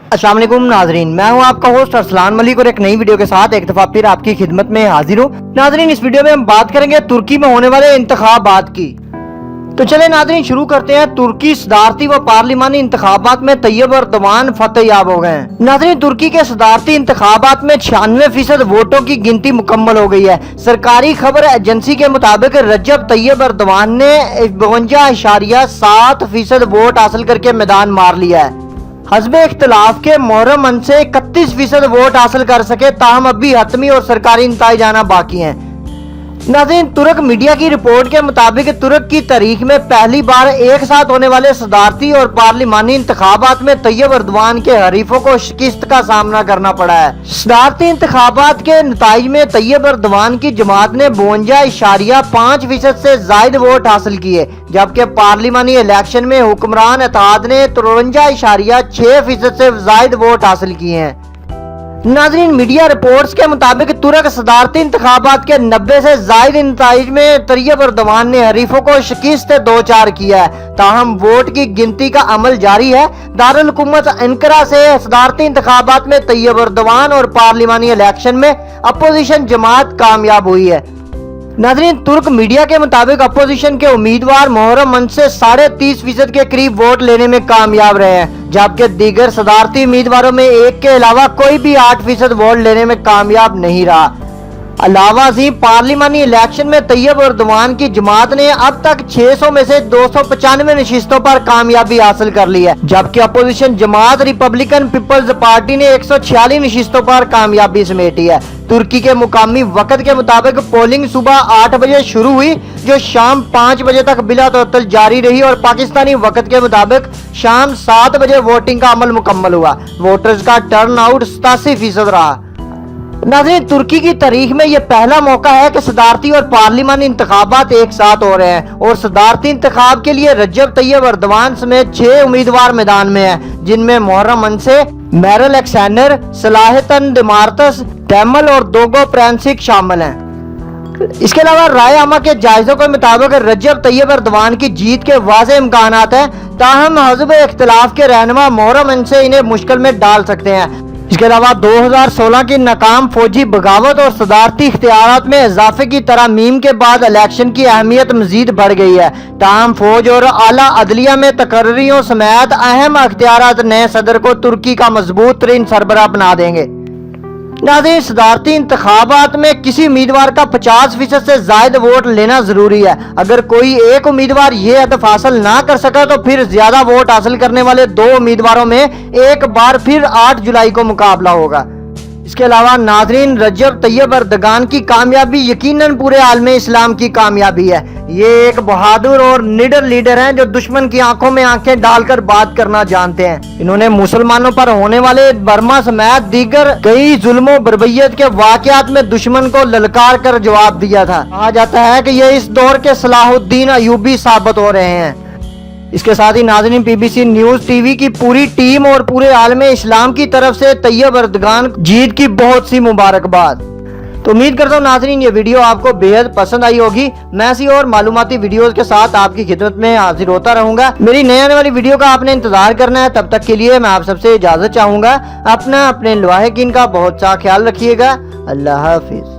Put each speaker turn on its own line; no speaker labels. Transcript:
अस्सलाम वालेकुम नाजरीन, मैं हूं आपका होस्ट अरसलान मलिक और एक नई वीडियो के साथ एक दफा फिर आपकी खिदमत में हाजिर हूं। नाजरीन, इस वीडियो में हम बात करेंगे तुर्की में होने वाले इंतखाबात की। तो चले नाजरीन शुरू करते हैं। तुर्की सदारती व पार्लिमानी इंतखाबात में तैयब एर्दोगान फतेहयाब हो गए हैं। नाजरीन, तुर्की के सदारती इंतखाबात में 96% वोटों की गिनती मुकम्मल हो गई है। सरकारी खबर एजेंसी के मुताबिक रजब तैयब एर्दोगान ने 52.7% वोट हासिल करके मैदान मार लिया है। हस्बे इख्तिलाफ के मुहर्रम मन से 31% वोट हासिल कर सके, ताहम अभी हतमी और सरकारी नतीजे आना बाकी हैं। नाज़रीन, तुर्क मीडिया की रिपोर्ट के मुताबिक तुर्क की तारीख में पहली बार एक साथ होने वाले सदारती और पार्लिमानी इंतखाबात में तैयब एर्दोगान के हरीफों को शिकस्त का सामना करना पड़ा है। सदारती इंतखाबात के नतीज में तैयब एर्दोगान की जमात ने 52.5% से जायद वोट हासिल किए, जबकि पार्लिमानी इलेक्शन में हुक्मरान इत्तेहाद ने 53.6% से जायद वोट हासिल किए हैं। नाजरीन, मीडिया रिपोर्ट्स के मुताबिक तुर्क सदारती इंतखाबात के 90 से जायद नतीज में तैयब एर्दोगान ने हरीफों को शिकस्त दो-चार किया है, ताहम वोट की गिनती का अमल जारी है। दारुल हुकूमत अंकारा से सदारती इंतखाबात में तैयब एर्दोगान और पार्लिमानी इलेक्शन में अपोजिशन जमात कामयाब हुई है। नाजरीन, तुर्क मीडिया के मुताबिक अपोजिशन के उम्मीदवार मुहर्रम मन से 30.5% के करीब वोट लेने में कामयाब रहे हैं, जबकि दीगर सदारती उम्मीदवारों में एक के अलावा कोई भी 8% वोट लेने में कामयाब नहीं रहा। अलावा से पार्लिमानी इलेक्शन में तैयब एर्दोगान की जमात ने अब तक 600 में से 295 नशिस्तों पर कामयाबी हासिल कर ली है, जबकि अपोजिशन जमात रिपब्लिकन पीपल्स पार्टी ने 146 नशिस्तों पर कामयाबी समेटी है। तुर्की के मुकामी वक्त के मुताबिक पोलिंग सुबह 8 बजे शुरू हुई, जो शाम 5 बजे तक बिला तअत्तुल जारी रही, और पाकिस्तानी वक्त के मुताबिक शाम 7 बजे वोटिंग का अमल मुकम्मल हुआ। वोटर्स का टर्न आउट 87% रहा। नाज़रीन, तुर्की की तारीख में यह पहला मौका है कि सदारती और पार्लिमानी इंतखाबात एक साथ हो रहे हैं, और सदारती इंतखाब के लिए रजब तैयब एर्दोगान समेत 6 उम्मीदवार मैदान में हैं, जिनमें मुहर्रम मन से मेरल अलेक्जेंडर, सलाहतन देमार्तस, टेमल और दोगो प्रेंसिक शामिल हैं। इसके अलावा राय आमा के जायजों के मुताबिक रजब तैयब एर्दोगान की जीत के वाज़ेह इम्कानात हैं, ताहम हज़्ब इख्तिलाफ के रहनुमा मुहर्रम मन से इन्हें मुश्किल में डाल सकते हैं। इसके अलावा 2016 की नाकाम फौजी बगावत और सदारती इख्तियारात में इजाफे की तरमीम के बाद इलेक्शन की अहमियत मजीद बढ़ गई है। ताहम फौज और आला अदलिया में तकर्रियों समेत अहम इख्तियारात नए सदर को तुर्की का मजबूत तरीन सरबराह बना देंगे। नाज़रीन, सदारती इंतखाबात में किसी उम्मीदवार का 50% से जायद वोट लेना जरूरी है। अगर कोई एक उम्मीदवार ये हदफ हासिल ना कर सका तो फिर ज्यादा वोट हासिल करने वाले 2 उम्मीदवारों में एक बार फिर 8 जुलाई को मुकाबला होगा। इसके अलावा नाजरीन, रजब तैयब एर्दोगान की कामयाबी यकीनन पूरे आलम इस्लाम की कामयाबी है। ये एक बहादुर और निडर लीडर हैं जो दुश्मन की आंखों में आंखें डालकर बात करना जानते हैं। इन्होंने मुसलमानों पर होने वाले बर्मा समेत दीगर कई जुल्मों बर्बरियत के वाकयात में दुश्मन को ललकार कर जवाब दिया था। कहा जाता है कि ये इस दौर के सलाहुद्दीन अयूबी साबित हो रहे हैं। इसके साथ ही नाज़रीन, BBC न्यूज़ TV की पूरी टीम और पूरे आलम इस्लाम की तरफ से तैयब एर्दोगान जीत की बहुत सी मुबारकबाद। तो उम्मीद करता हूँ नाज़रीन ये वीडियो आपको बेहद पसंद आई होगी। मैं ऐसी और मालूमाती वीडियोस के साथ आपकी खिदमत में हाजिर होता रहूंगा। मेरी नए आने वाली वीडियो का आपने इंतजार करना है। तब तक के लिए मैं आप सबसे इजाजत चाहूंगा। अपने लवाहिकीन का बहुत सा ख्याल रखिएगा। अल्लाह हाफिज।